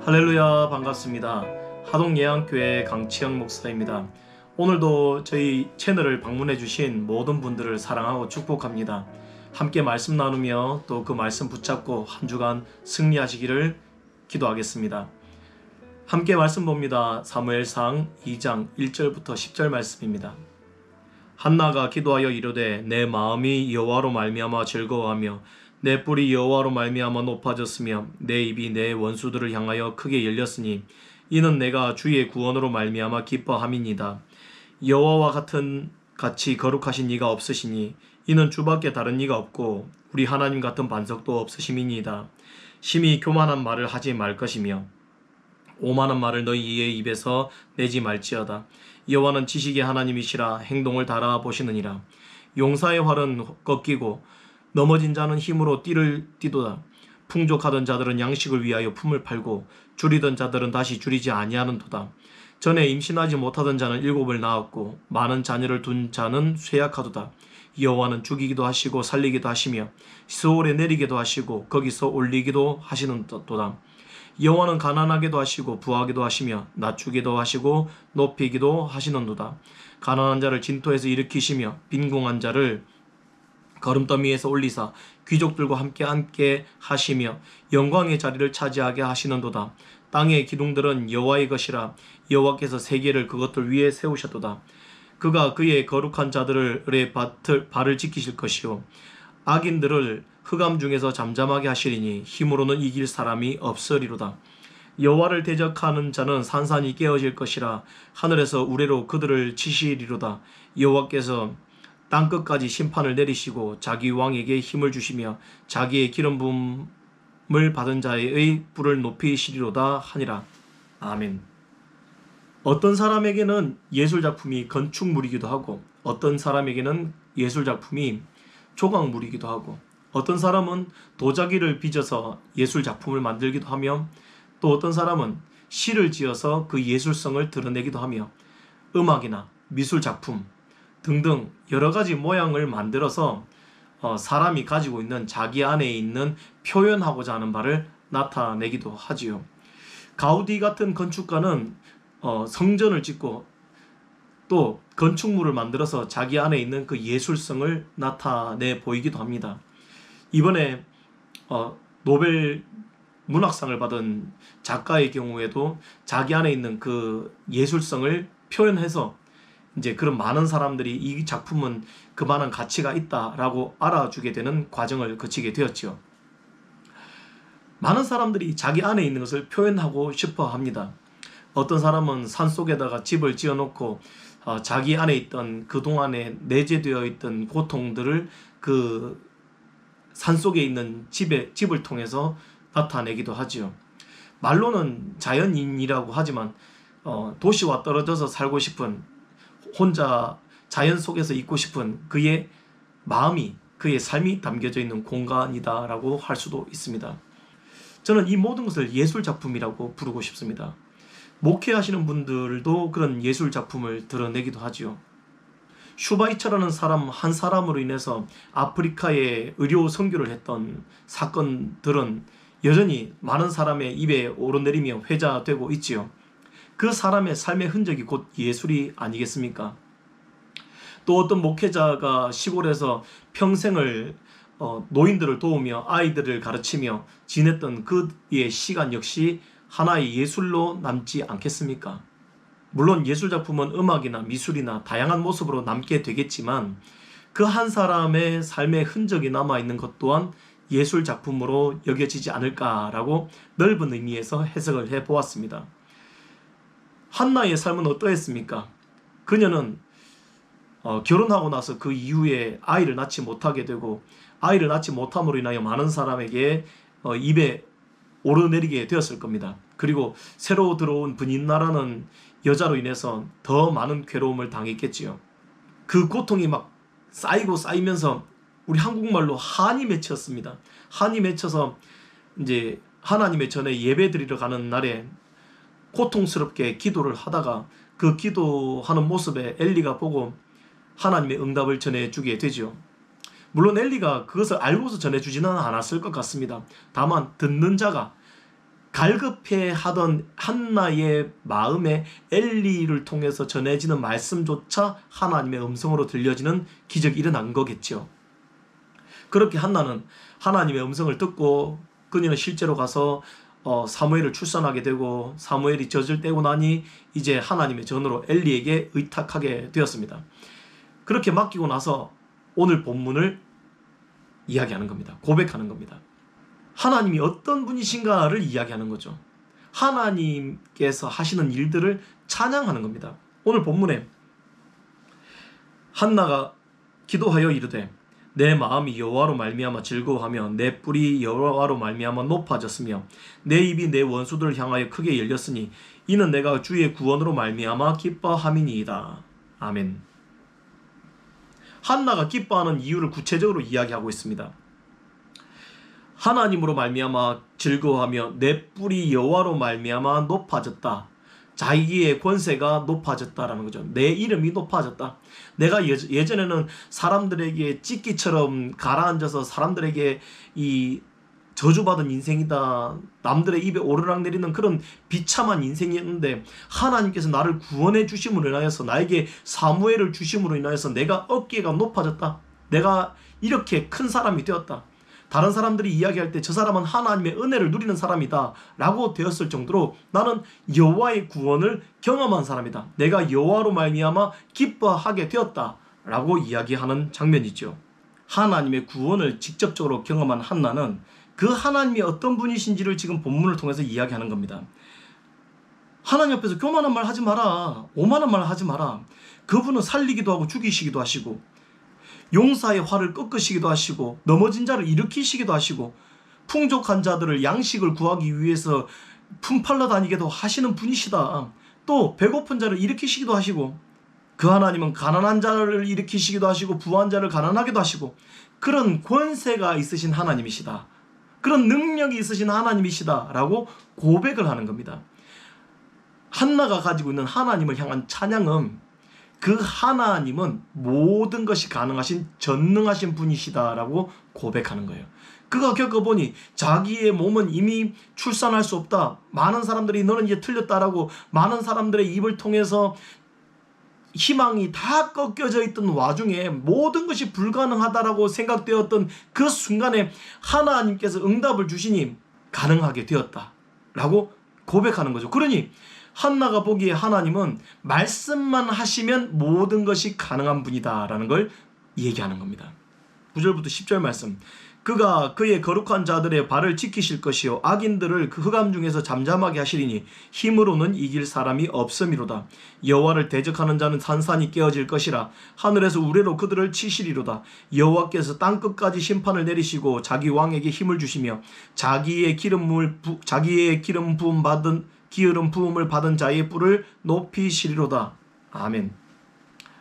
할렐루야, 반갑습니다. 하동예안교회 강치영 목사입니다. 오늘도 저희 채널을 방문해 주신 모든 분들을 사랑하고 축복합니다. 함께 말씀 나누며 또 그 말씀 붙잡고 한 주간 승리하시기를 기도하겠습니다. 함께 말씀 봅니다. 사무엘상 2장 1절부터 10절 말씀입니다. 한나가 기도하여 이르되 내 마음이 여호와로 말미암아 즐거워하며 내 뿔이 여호와로 말미암아 높아졌으며 내 입이 내 원수들을 향하여 크게 열렸으니 이는 내가 주의 구원으로 말미암아 기뻐함이니이다. 여호와와 같이 거룩하신 이가 없으시니 이는 주밖에 다른 이가 없고 우리 하나님 같은 반석도 없으심이니이다. 심히 교만한 말을 하지 말 것이며 오만한 말을 너희의 입에서 내지 말지어다. 여호와는 지식의 하나님이시라 행동을 달아보시느니라. 용사의 활은 꺾이고 넘어진 자는 힘으로 띠를 띠도다. 풍족하던 자들은 양식을 위하여 품을 팔고 줄이던 자들은 다시 줄이지 아니하는도다. 전에 임신하지 못하던 자는 7을 낳았고 많은 자녀를 둔 자는 쇠약하도다. 여호와는 죽이기도 하시고 살리기도 하시며 스올에 내리기도 하시고 거기서 올리기도 하시는도다. 여호와는 가난하게도 하시고 부하게도 하시며 낮추기도 하시고 높이기도 하시는도다. 가난한 자를 진토에서 일으키시며 빈궁한 자를 거름더미에서 올리사 귀족들과 함께 하시며 영광의 자리를 차지하게 하시는도다. 땅의 기둥들은 여호와의 것이라 여호와께서 세계를 그것들 위에 세우셨도다. 그가 그의 거룩한 자들의 발을 지키실 것이요 악인들을 흑암 중에서 잠잠하게 하시리니 힘으로는 이길 사람이 없으리로다. 여호와를 대적하는 자는 산산이 깨어질 것이라 하늘에서 우레로 그들을 치시리로다. 여호와께서 땅끝까지 심판을 내리시고 자기 왕에게 힘을 주시며 자기의 기름 부음을 받은 자의 뿔을 높이시리로다 하니라. 아멘. 어떤 사람에게는 예술작품이 건축물이기도 하고 어떤 사람에게는 예술작품이 조각물이기도 하고 어떤 사람은 도자기를 빚어서 예술작품을 만들기도 하며 또 어떤 사람은 시를 지어서 그 예술성을 드러내기도 하며 음악이나 미술작품 등등 여러 가지 모양을 만들어서 사람이 가지고 있는 자기 안에 있는 표현하고자 하는 바를 나타내기도 하지요. 가우디 같은 건축가는 성전을 짓고 또 건축물을 만들어서 자기 안에 있는 그 예술성을 나타내 보이기도 합니다. 이번에 노벨 문학상을 받은 작가의 경우에도 자기 안에 있는 그 예술성을 표현해서 이제 그런 많은 사람들이 이 작품은 그만한 가치가 있다라고 알아주게 되는 과정을 거치게 되었죠. 많은 사람들이 자기 안에 있는 것을 표현하고 싶어 합니다. 어떤 사람은 산속에다가 집을 지어놓고 자기 안에 있던 그동안에 내재되어 있던 고통들을 그 산속에 있는 집을 통해서 나타내기도 하지요. 말로는 자연인이라고 하지만 도시와 떨어져서 살고 싶은 혼자 자연 속에서 있고 싶은 그의 마음이 그의 삶이 담겨져 있는 공간이다라고 할 수도 있습니다. 저는 이 모든 것을 예술작품이라고 부르고 싶습니다. 목회하시는 분들도 그런 예술작품을 드러내기도 하지요. 슈바이처라는 사람 한 사람으로 인해서 아프리카에 의료 선교를 했던 사건들은 여전히 많은 사람의 입에 오르내리며 회자되고 있지요. 그 사람의 삶의 흔적이 곧 예술이 아니겠습니까? 또 어떤 목회자가 시골에서 평생을 노인들을 도우며 아이들을 가르치며 지냈던 그의 시간 역시 하나의 예술로 남지 않겠습니까? 물론 예술작품은 음악이나 미술이나 다양한 모습으로 남게 되겠지만 그 한 사람의 삶의 흔적이 남아있는 것 또한 예술작품으로 여겨지지 않을까라고 넓은 의미에서 해석을 해보았습니다. 한나의 삶은 어떠했습니까? 그녀는 결혼하고 나서 그 이후에 아이를 낳지 못하게 되고 아이를 낳지 못함으로 인하여 많은 사람에게 입에 오르내리게 되었을 겁니다. 그리고 새로 들어온 브닌나라는 여자로 인해서 더 많은 괴로움을 당했겠지요. 그 고통이 막 쌓이면서 우리 한국말로 한이 맺혔습니다. 한이 맺혀서 이제 하나님의 전에 예배 드리러 가는 날에 고통스럽게 기도를 하다가 그 기도하는 모습에 엘리가 보고 하나님의 응답을 전해주게 되죠. 물론 엘리가 그것을 알고서 전해주지는 않았을 것 같습니다. 다만 듣는 자가 갈급해하던 한나의 마음에 엘리를 통해서 전해지는 말씀조차 하나님의 음성으로 들려지는 기적이 일어난 거겠죠. 그렇게 한나는 하나님의 음성을 듣고 그녀는 실제로 가서 사무엘을 출산하게 되고 사무엘이 젖을 떼고 나니 이제 하나님의 전으로 엘리에게 의탁하게 되었습니다. 그렇게 맡기고 나서 오늘 본문을 이야기하는 겁니다. 고백하는 겁니다. 하나님이 어떤 분이신가를 이야기하는 거죠. 하나님께서 하시는 일들을 찬양하는 겁니다. 오늘 본문에 한나가 기도하여 이르되 내 마음이 여호와로 말미암아 즐거워하며 내 뿔이 여호와로 말미암아 높아졌으며 내 입이 내 원수들을 향하여 크게 열렸으니 이는 내가 주의 구원으로 말미암아 기뻐함이니이다. 아멘. 한나가 기뻐하는 이유를 구체적으로 이야기하고 있습니다. 하나님으로 말미암아 즐거워하며 내 뿔이 여호와로 말미암아 높아졌다. 자기의 권세가 높아졌다라는 거죠. 내 이름이 높아졌다. 내가 예전에는 사람들에게 찢기처럼 가라앉아서 사람들에게 이 저주받은 인생이다, 남들의 입에 오르락 내리는 그런 비참한 인생이었는데 하나님께서 나를 구원해 주심으로 인하여서 나에게 사무엘을 주심으로 인하여서 내가 어깨가 높아졌다. 내가 이렇게 큰 사람이 되었다. 다른 사람들이 이야기할 때 저 사람은 하나님의 은혜를 누리는 사람이다 라고 되었을 정도로 나는 여호와의 구원을 경험한 사람이다. 내가 여호와로 말미암아 기뻐하게 되었다 라고 이야기하는 장면이죠. 하나님의 구원을 직접적으로 경험한 한나는 그 하나님이 어떤 분이신지를 지금 본문을 통해서 이야기하는 겁니다. 하나님 앞에서 교만한 말 하지 마라. 오만한 말 하지 마라. 그분은 살리기도 하고 죽이시기도 하시고 용사의 활을 꺾으시기도 하시고 넘어진 자를 일으키시기도 하시고 풍족한 자들을 양식을 구하기 위해서 품팔러 다니게도 하시는 분이시다. 또 배고픈 자를 일으키시기도 하시고 그 하나님은 가난한 자를 일으키시기도 하시고 부한 자를 가난하게도 하시고 그런 권세가 있으신 하나님이시다. 그런 능력이 있으신 하나님이시다 라고 고백을 하는 겁니다. 한나가 가지고 있는 하나님을 향한 찬양은 그 하나님은 모든 것이 가능하신 전능하신 분이시다라고 고백하는 거예요. 그가 겪어보니 자기의 몸은 이미 출산할 수 없다. 많은 사람들이 너는 이제 틀렸다라고 많은 사람들의 입을 통해서 희망이 다 꺾여져 있던 와중에 모든 것이 불가능하다라고 생각되었던 그 순간에 하나님께서 응답을 주시니 가능하게 되었다라고 고백하는 거죠. 그러니 한나가 보기에 하나님은 말씀만 하시면 모든 것이 가능한 분이다라는 걸 얘기하는 겁니다. 9절부터 10절 말씀. 그가 그의 거룩한 자들의 발을 지키실 것이요 악인들을 그 흑암 중에서 잠잠하게 하시리니 힘으로는 이길 사람이 없음이로다. 여호와를 대적하는 자는 산산이 깨어질 것이라. 하늘에서 우레로 그들을 치시리로다. 여호와께서 땅끝까지 심판을 내리시고 자기 왕에게 힘을 주시며 자기의 기름 부음을 받은 자의 뿔을 높이시리로다. 아멘.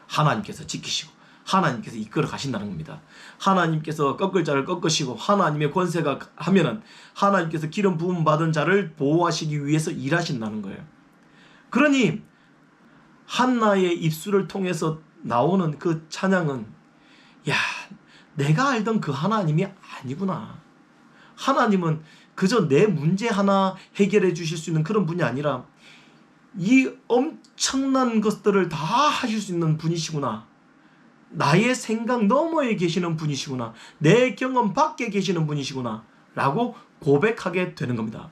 하나님께서 지키시고 하나님께서 이끌어 가신다는 겁니다. 하나님께서 꺾을 자를 꺾으시고 하나님의 권세가 하면은 하나님께서 기름 부음 받은 자를 보호하시기 위해서 일하신다는 거예요. 그러니 한나의 입술을 통해서 나오는 그 찬양은 야, 내가 알던 그 하나님이 아니구나. 하나님은 그저 내 문제 하나 해결해 주실 수 있는 그런 분이 아니라 이 엄청난 것들을 다 하실 수 있는 분이시구나. 나의 생각 너머에 계시는 분이시구나. 내 경험 밖에 계시는 분이시구나 라고 고백하게 되는 겁니다.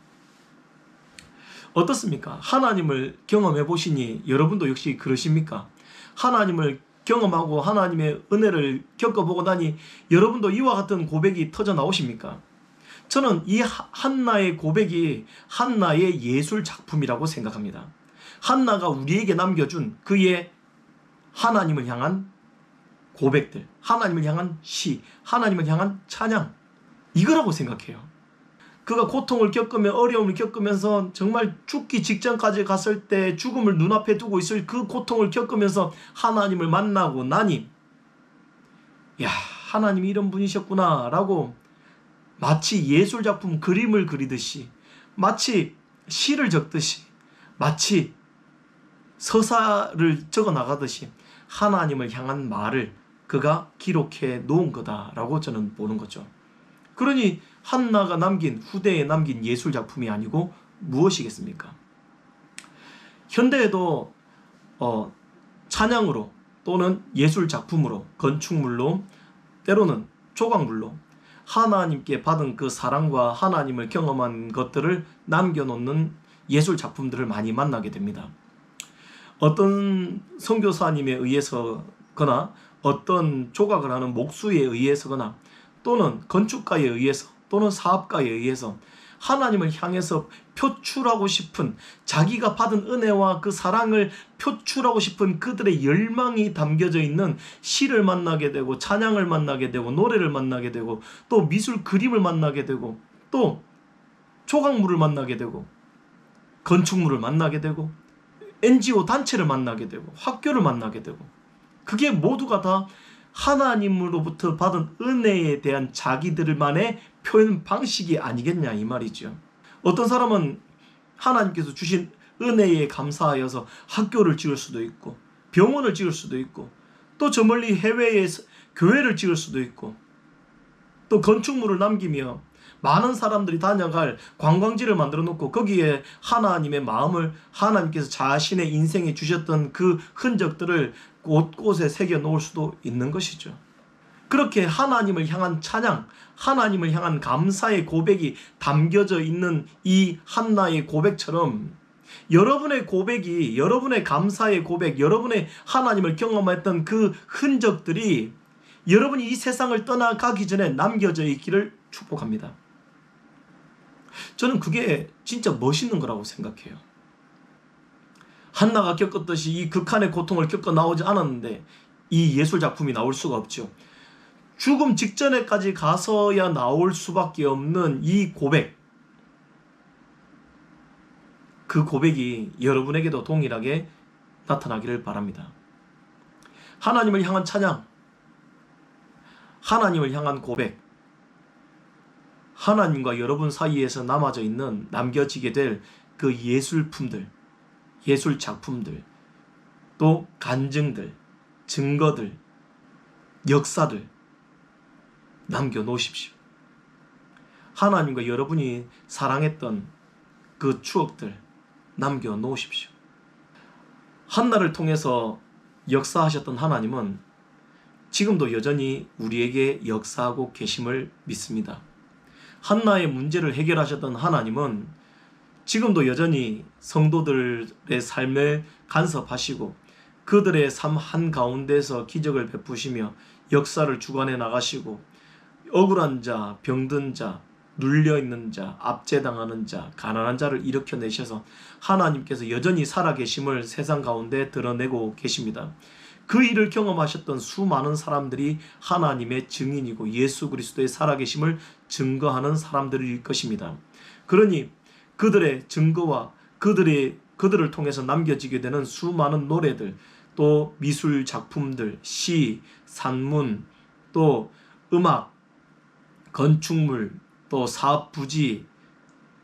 어떻습니까? 하나님을 경험해 보시니 여러분도 역시 그러십니까? 하나님을 경험하고 하나님의 은혜를 겪어보고 나니 여러분도 이와 같은 고백이 터져 나오십니까? 저는 이 한나의 고백이 한나의 예술 작품이라고 생각합니다. 한나가 우리에게 남겨준 그의 하나님을 향한 고백들, 하나님을 향한 시, 하나님을 향한 찬양, 이거라고 생각해요. 그가 고통을 겪으며 어려움을 겪으면서 정말 죽기 직전까지 갔을 때 죽음을 눈앞에 두고 있을 그 고통을 겪으면서 하나님을 만나고 나니 야, 하나님이 이런 분이셨구나 라고 마치 예술작품 그림을 그리듯이, 마치 시를 적듯이, 마치 서사를 적어 나가듯이 하나님을 향한 말을 그가 기록해 놓은 거다라고 저는 보는 거죠. 그러니 한나가 남긴, 후대에 남긴 예술작품이 아니고 무엇이겠습니까? 현대에도 찬양으로 또는 예술 작품으로, 건축물로, 때로는 조각물로 하나님께 받은 그 사랑과 하나님을 경험한 것들을 남겨놓는 예술 작품들을 많이 만나게 됩니다. 어떤 선교사님에 의해서거나 어떤 조각을 하는 목수에 의해서거나 또는 건축가에 의해서 또는 사업가에 의해서 하나님을 향해서 표출하고 싶은, 자기가 받은 은혜와 그 사랑을 표출하고 싶은 그들의 열망이 담겨져 있는 시를 만나게 되고, 찬양을 만나게 되고, 노래를 만나게 되고, 또 미술 그림을 만나게 되고, 또 조각물을 만나게 되고, 건축물을 만나게 되고, NGO 단체를 만나게 되고, 학교를 만나게 되고, 그게 모두가 다 하나님으로부터 받은 은혜에 대한 자기들만의 표현 방식이 아니겠냐 이 말이죠. 어떤 사람은 하나님께서 주신 은혜에 감사하여서 학교를 지을 수도 있고, 병원을 지을 수도 있고, 또 저 멀리 해외에 교회를 지을 수도 있고, 또 건축물을 남기며 많은 사람들이 다녀갈 관광지를 만들어 놓고 거기에 하나님의 마음을, 하나님께서 자신의 인생에 주셨던 그 흔적들을 곳곳에 새겨 놓을 수도 있는 것이죠. 그렇게 하나님을 향한 찬양, 하나님을 향한 감사의 고백이 담겨져 있는 이 한나의 고백처럼, 여러분의 고백이, 여러분의 감사의 고백, 여러분의 하나님을 경험했던 그 흔적들이 여러분이 이 세상을 떠나가기 전에 남겨져 있기를 축복합니다. 저는 그게 진짜 멋있는 거라고 생각해요. 한나가 겪었듯이 이 극한의 고통을 겪어 나오지 않았는데 이 예술 작품이 나올 수가 없죠. 죽음 직전에까지 가서야 나올 수밖에 없는 이 고백, 그 고백이 여러분에게도 동일하게 나타나기를 바랍니다. 하나님을 향한 찬양, 하나님을 향한 고백, 하나님과 여러분 사이에서 남겨지게 될 그 예술품들, 예술 작품들, 또 간증들, 증거들, 역사들 남겨놓으십시오. 하나님과 여러분이 사랑했던 그 추억들 남겨놓으십시오. 한나를 통해서 역사하셨던 하나님은 지금도 여전히 우리에게 역사하고 계심을 믿습니다. 한나의 문제를 해결하셨던 하나님은 지금도 여전히 성도들의 삶에 간섭하시고 그들의 삶 한가운데서 기적을 베푸시며 역사를 주관해 나가시고, 억울한 자, 병든 자, 눌려있는 자, 압제당하는 자, 가난한 자를 일으켜내셔서 하나님께서 여전히 살아계심을 세상 가운데 드러내고 계십니다. 그 일을 경험하셨던 수많은 사람들이 하나님의 증인이고 예수 그리스도의 살아계심을 증거하는 사람들일 것입니다. 그러니 그들의 증거와 그들을 통해서 남겨지게 되는 수많은 노래들, 또 미술 작품들, 시, 산문, 또 음악, 건축물, 또 사업 부지,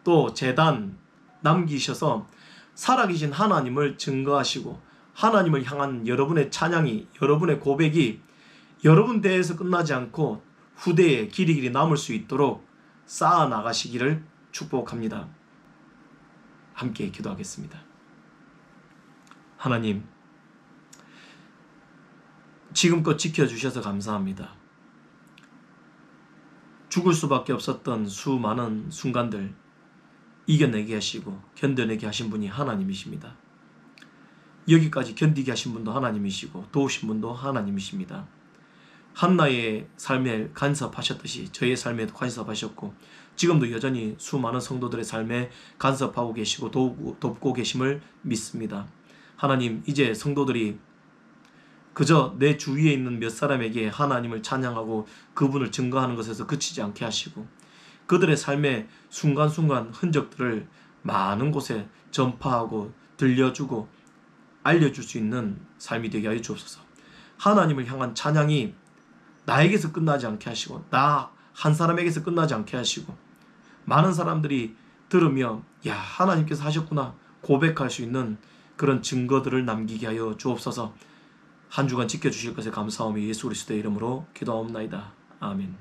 또 재단 남기셔서 살아계신 하나님을 증거하시고, 하나님을 향한 여러분의 찬양이, 여러분의 고백이 여러분 대에서 끝나지 않고 후대에 길이 남을 수 있도록 쌓아 나가시기를 축복합니다. 함께 기도하겠습니다. 하나님, 지금껏 지켜주셔서 감사합니다. 죽을 수밖에 없었던 수많은 순간들 이겨내게 하시고 견뎌내게 하신 분이 하나님이십니다. 여기까지 견디게 하신 분도 하나님이시고 도우신 분도 하나님이십니다. 한나의 삶에 간섭하셨듯이 저의 삶에도 간섭하셨고 지금도 여전히 수많은 성도들의 삶에 간섭하고 계시고 돕고 계심을 믿습니다. 하나님, 이제 성도들이 그저 내 주위에 있는 몇 사람에게 하나님을 찬양하고 그분을 증거하는 것에서 그치지 않게 하시고 그들의 삶의 순간순간 흔적들을 많은 곳에 전파하고 들려주고 알려줄 수 있는 삶이 되게 하여 주옵소서. 하나님을 향한 찬양이 나에게서 끝나지 않게 하시고 나 한 사람에게서 끝나지 않게 하시고 많은 사람들이 들으며 야, 하나님께서 하셨구나 고백할 수 있는 그런 증거들을 남기게 하여 주옵소서. 한 주간 지켜주실 것에 감사하며 예수 그리스도의 이름으로 기도하옵나이다. 아멘.